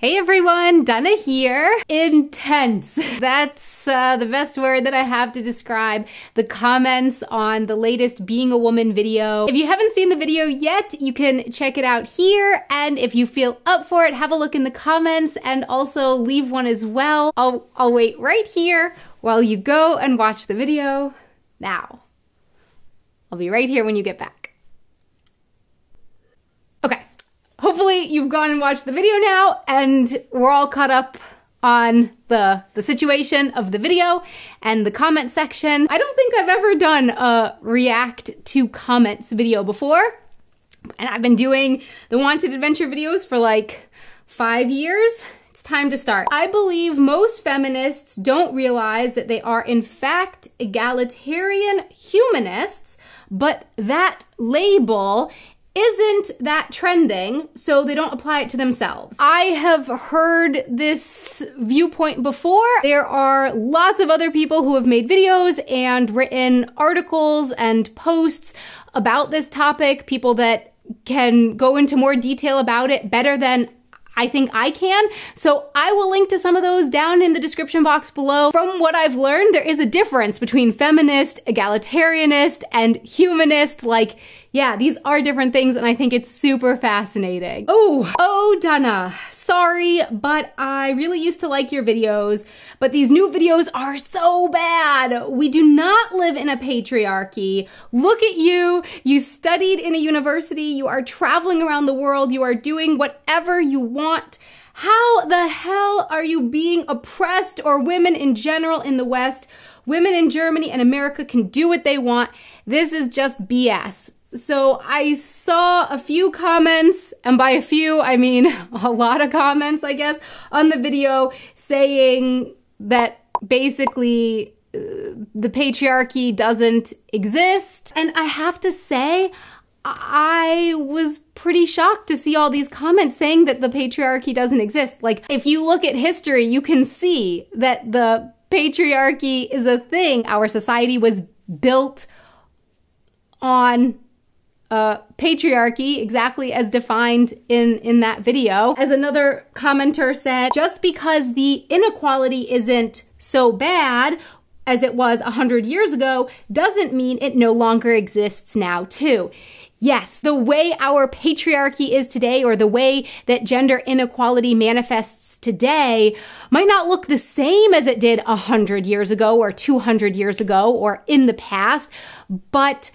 Hey everyone, Donna here. Intense. That's the best word that I have to describe the comments on the latest Being a Woman video. If you haven't seen the video yet, you can check it out here. And if you feel up for it, have a look in the comments and also leave one as well. I'll wait right here while you go and watch the video now. I'll be right here when you get back. Okay. Hopefully you've gone and watched the video now and we're all caught up on the situation of the video and the comment section. I don't think I've ever done a react to comments video before. And I've been doing the Wanted Adventure videos for like 5 years. It's time to start. I believe most feminists don't realize that they are in fact egalitarian humanists, but that label isn't that trending, so they don't apply it to themselves. I have heard this viewpoint before. There are lots of other people who have made videos and written articles and posts about this topic, people that can go into more detail about it better than I think I can. So I will link to some of those down in the description box below. From what I've learned, there is a difference between feminist, egalitarianist, and humanist. Like, yeah, these are different things and I think it's super fascinating. Oh, Donna, sorry, but I really used to like your videos, but these new videos are so bad. We do not live in a patriarchy. Look at you. You studied in a university. You are traveling around the world. You are doing whatever you want. How the hell are you being oppressed, or women in general in the West? Women in Germany and America can do what they want. This is just BS. So I saw a few comments, and by a few, I mean a lot of comments, I guess, on the video saying that basically the patriarchy doesn't exist. And I have to say, I was pretty shocked to see all these comments saying that the patriarchy doesn't exist. Like, if you look at history, you can see that the patriarchy is a thing. Our society was built on patriarchy, exactly as defined in that video. As another commenter said, just because the inequality isn't so bad as it was 100 years ago doesn't mean it no longer exists now too. Yes, the way our patriarchy is today, or the way that gender inequality manifests today, might not look the same as it did 100 years ago or 200 years ago or in the past, but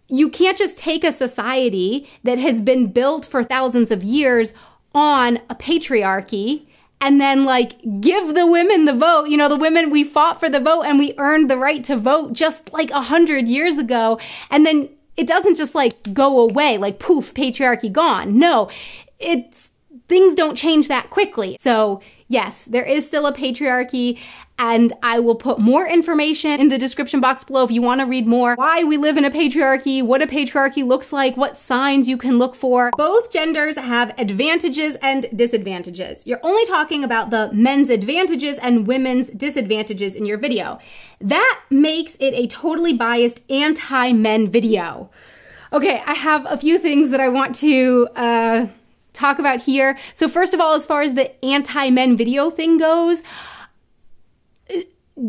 you can't just take a society that has been built for thousands of years on a patriarchy and then like give the women the vote. You know, the women, we fought for the vote and we earned the right to vote just like 100 years ago. And then it doesn't just like go away, like poof, patriarchy gone. No, things don't change that quickly. So yes, there is still a patriarchy, and I will put more information in the description box below if you want to read more. Why we live in a patriarchy, what a patriarchy looks like, what signs you can look for. Both genders have advantages and disadvantages. You're only talking about the men's advantages and women's disadvantages in your video. That makes it a totally biased anti-men video. Okay, I have a few things that I want to talk about here. So first of all, as far as the anti-men video thing goes,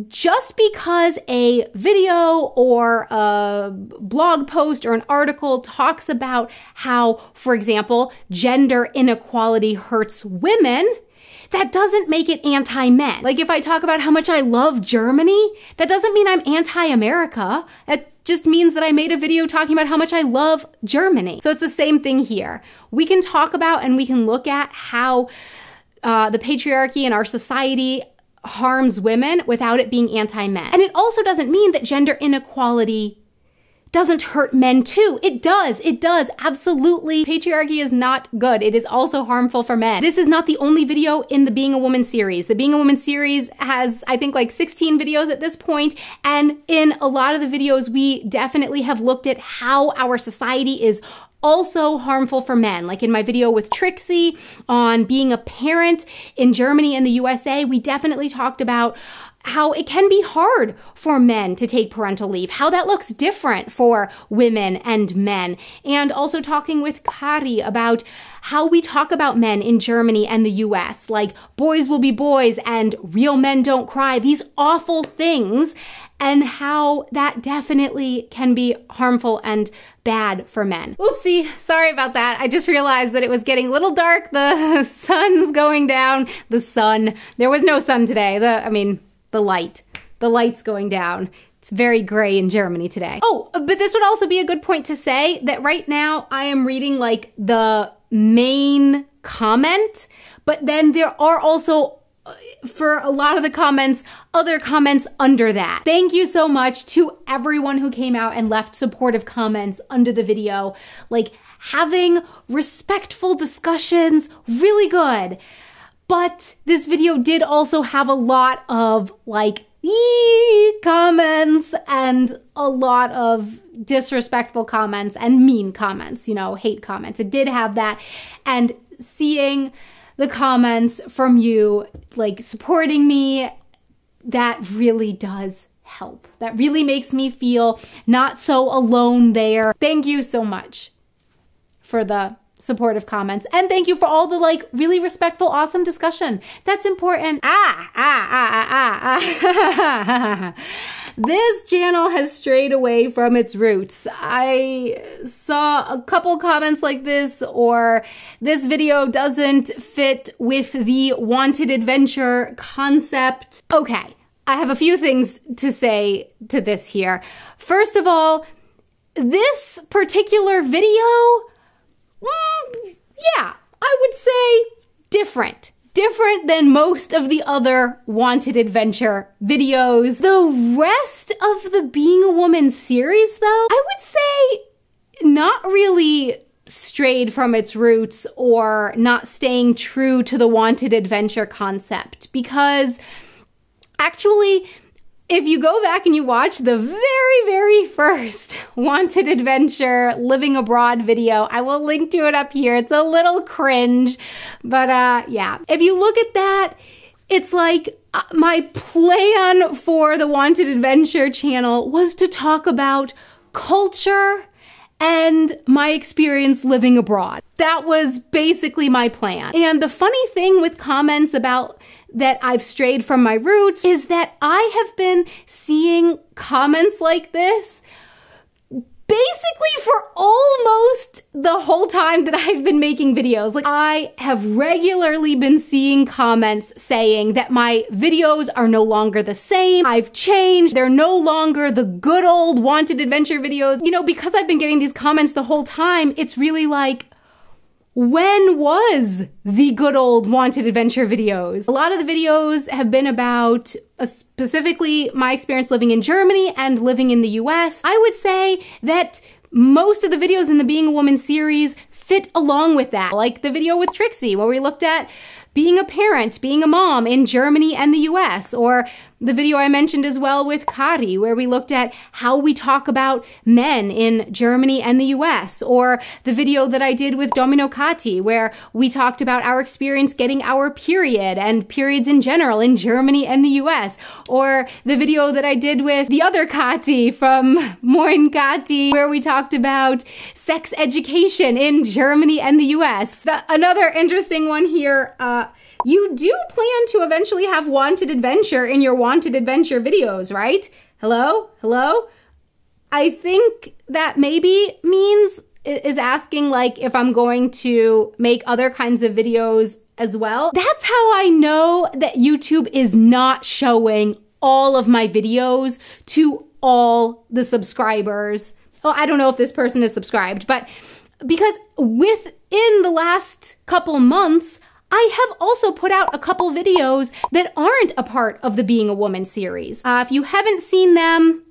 just because a video or a blog post or an article talks about how, for example, gender inequality hurts women, that doesn't make it anti-men. Like if I talk about how much I love Germany, that doesn't mean I'm anti-America. That just means that I made a video talking about how much I love Germany. So it's the same thing here. We can talk about and we can look at how the patriarchy in our society harms women without it being anti-men. And it also doesn't mean that gender inequality doesn't hurt men too. It does, absolutely. Patriarchy is not good. It is also harmful for men. This is not the only video in the Being a Woman series. The Being a Woman series has, I think, like 16 videos at this point, and in a lot of the videos, we definitely have looked at how our society is also harmful for men. Like in my video with Trixie on being a parent in Germany and the USA, we definitely talked about how it can be hard for men to take parental leave, how that looks different for women and men, and also talking with Kari about how we talk about men in Germany and the US, like boys will be boys and real men don't cry, these awful things, and how that definitely can be harmful and bad for men. Oopsie, sorry about that. I just realized that it was getting a little dark. The sun's going down. The sun. There was no sun today. The light. The light's going down. It's very gray in Germany today. Oh, but this would also be a good point to say that right now I am reading like the main comment, but then there are also, for a lot of the comments, other comments under that. Thank you so much to everyone who came out and left supportive comments under the video. Like, having respectful discussions, really good. But this video did also have a lot of like comments and a lot of disrespectful comments and mean comments, hate comments. It did have that. And seeing the comments from you, like supporting me, that really does help. That really makes me feel not so alone there. Thank you so much for the supportive comments. And thank you for all the like really respectful, awesome discussion. That's important. This channel has strayed away from its roots. I saw a couple comments like this, or this video doesn't fit with the wanted adventure concept. Okay, I have a few things to say to this here. First of all, this particular video, yeah, I would say different. Different than most of the other wanted adventure videos. The rest of the Being a Woman series, though, I would say not really strayed from its roots or not staying true to the wanted adventure concept, because actually, if you go back and you watch the very, very first Wanted Adventure Living Abroad video, I will link to it up here. It's a little cringe, but yeah. If you look at that, it's like my plan for the Wanted Adventure channel was to talk about culture and my experience living abroad. That was basically my plan. And the funny thing with comments about that I've strayed from my roots is that I have been seeing comments like this basically for almost the whole time that I've been making videos. Like, I have regularly been seeing comments saying that my videos are no longer the same. I've changed. They're no longer the good old wanted adventure videos. Because I've been getting these comments the whole time, it's really like, when was the good old wanted adventure videos? A lot of the videos have been about specifically my experience living in Germany and living in the US. I would say that most of the videos in the Being a Woman series fit along with that. Like the video with Trixie, where we looked at being a parent, being a mom in Germany and the US, or the video I mentioned as well with Kari, where we looked at how we talk about men in Germany and the US, or the video that I did with Domino Kati, where we talked about our experience getting our period and periods in general in Germany and the US, or the video that I did with the other Kati from Moin Kati, where we talked about sex education in Germany and the US. Another interesting one here, you do plan to eventually have wanted adventure in your wanted adventure videos, right? Hello? Hello? I think that maybe is asking like if I'm going to make other kinds of videos as well. That's how I know that YouTube is not showing all of my videos to all the subscribers. Oh, I don't know if this person is subscribed, but because within the last couple months, I have also put out a couple videos that aren't a part of the Being a Woman series. If you haven't seen them,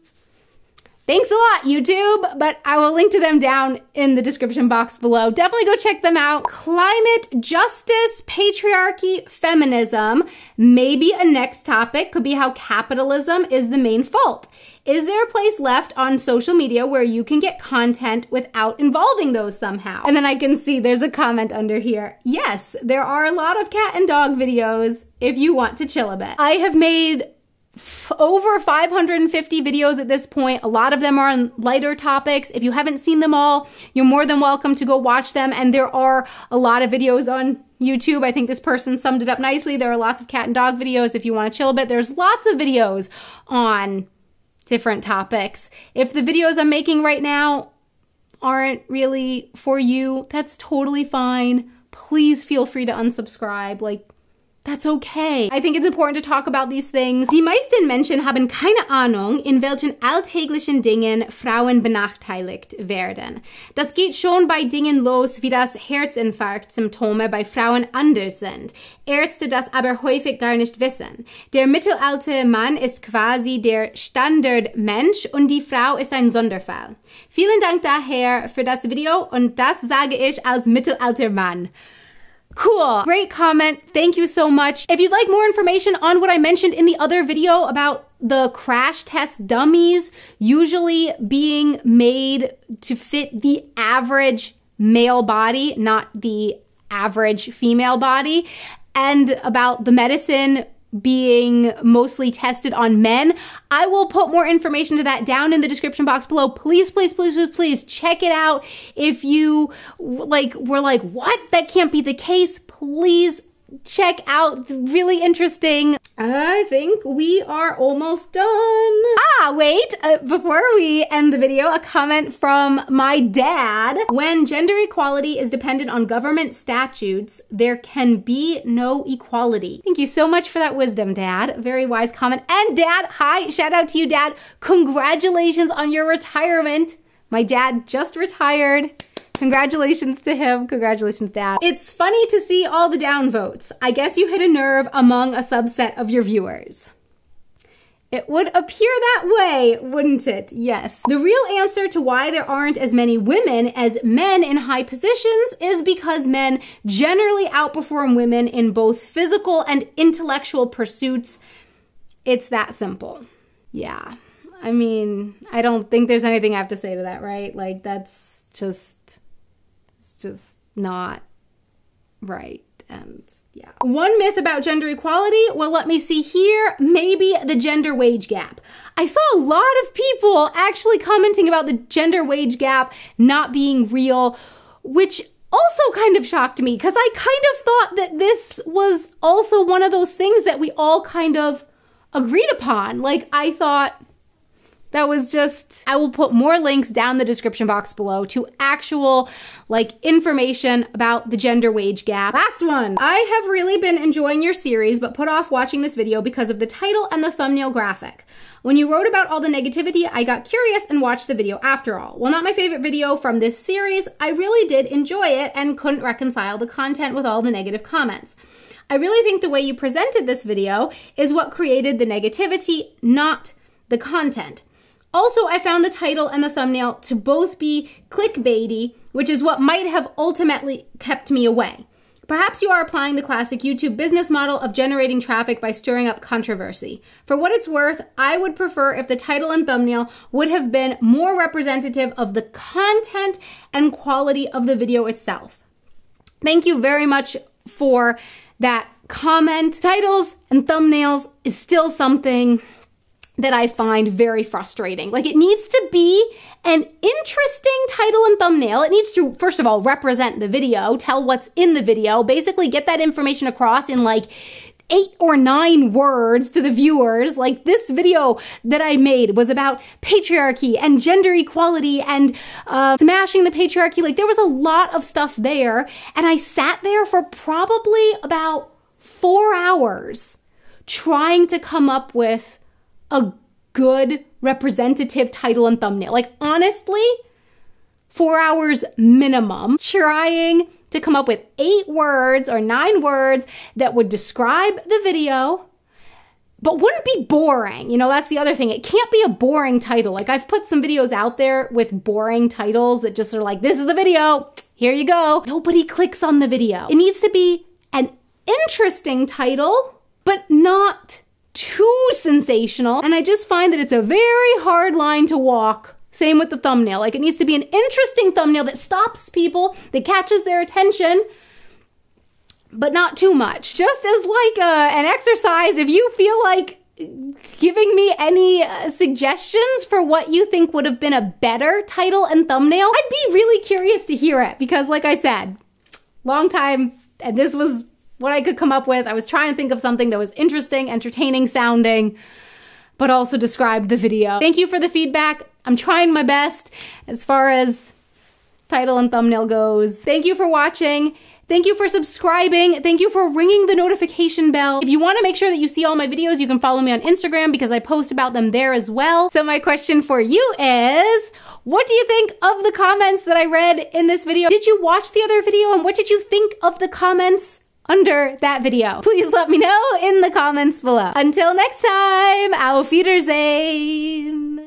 thanks a lot, YouTube, but I will link to them down in the description box below. Definitely go check them out. Climate justice, patriarchy, feminism. Maybe a next topic could be how capitalism is the main fault. Is there a place left on social media where you can get content without involving those somehow? And then I can see there's a comment under here. Yes, there are a lot of cat and dog videos if you want to chill a bit. I have made over 550 videos at this point. A lot of them are on lighter topics. If you haven't seen them all, you're more than welcome to go watch them. And there are a lot of videos on YouTube. I think this person summed it up nicely. There are lots of cat and dog videos if you want to chill a bit. There's lots of videos on different topics. If the videos I'm making right now aren't really for you, that's totally fine. Please feel free to unsubscribe. Like, that's okay. I think it's important to talk about these things. Die meisten Menschen haben keine Ahnung, in welchen alltäglichen Dingen Frauen benachteiligt werden. Das geht schon bei Dingen los, wie das Herzinfarkt-Symptome bei Frauen anders sind. Ärzte das aber häufig gar nicht wissen. Der mittelalte Mann ist quasi der Standardmensch und die Frau ist ein Sonderfall. Vielen Dank daher für das Video und das sage ich als mittelalter Mann. Cool. Great comment. Thank you so much. If you'd like more information on what I mentioned in the other video about the crash test dummies usually being made to fit the average male body, not the average female body, and about the medicine being mostly tested on men, I will put more information to that down in the description box below. Please, please, please, please, please check it out. If you were like, what? That can't be the case. Please check out. Really interesting. I think we are almost done. Wait, before we end the video, a comment from my dad. When gender equality is dependent on government statutes, there can be no equality. Thank you so much for that wisdom, Dad. Very wise comment. And Dad, hi, shout out to you, Dad. Congratulations on your retirement. My dad just retired. Congratulations to him. Congratulations, Dad. It's funny to see all the downvotes. I guess you hit a nerve among a subset of your viewers. It would appear that way, wouldn't it? Yes. The real answer to why there aren't as many women as men in high positions is because men generally outperform women in both physical and intellectual pursuits. It's that simple. Yeah. I mean, I don't think there's anything I have to say to that, right? Like, that's just, it's just not right. And yeah. One myth about gender equality, well, let me see here, maybe the gender wage gap. I saw a lot of people actually commenting about the gender wage gap not being real, which also kind of shocked me because I kind of thought that this was also one of those things that we all kind of agreed upon. Like, I thought that was just, I will put more links down in the description box below to actual information about the gender wage gap. Last one. I have really been enjoying your series, but put off watching this video because of the title and the thumbnail graphic. When you wrote about all the negativity, I got curious and watched the video after all. While not my favorite video from this series, I really did enjoy it and couldn't reconcile the content with all the negative comments. I really think the way you presented this video is what created the negativity, not the content. Also, I found the title and the thumbnail to both be clickbaity, which is what might have ultimately kept me away. Perhaps you are applying the classic YouTube business model of generating traffic by stirring up controversy. For what it's worth, I would prefer if the title and thumbnail would have been more representative of the content and quality of the video itself. Thank you very much for that comment. Titles and thumbnails is still something that I find very frustrating. Like, it needs to be an interesting title and thumbnail. It needs to, first of all, represent the video, tell what's in the video, basically get that information across in 8 or 9 words to the viewers. Like, this video that I made was about patriarchy and gender equality and smashing the patriarchy. Like, there was a lot of stuff there, and I sat there for probably about 4 hours trying to come up with a good representative title and thumbnail. Like, honestly, 4 hours minimum, trying to come up with 8 words or 9 words that would describe the video, but wouldn't be boring. You know, that's the other thing. It can't be a boring title. Like, I've put some videos out there with boring titles that just are like, this is the video, here you go. Nobody clicks on the video. It needs to be an interesting title, but not too sensational. And I just find that it's a very hard line to walk. Same with the thumbnail. Like, it needs to be an interesting thumbnail that stops people, that catches their attention, but not too much. Just as an exercise, if you feel like giving me any suggestions for what you think would have been a better title and thumbnail. I'd be really curious to hear it because, like I said, long time, and this was what I could come up with. I was trying to think of something that was interesting, entertaining sounding, but also described the video. Thank you for the feedback. I'm trying my best as far as title and thumbnail goes. Thank you for watching. Thank you for subscribing. Thank you for ringing the notification bell. If you want to make sure that you see all my videos, you can follow me on Instagram because I post about them there as well. So my question for you is, what do you think of the comments that I read in this video? Did you watch the other video and what did you think of the comments under that video? Please let me know in the comments below. Until next time, auf Wiedersehen.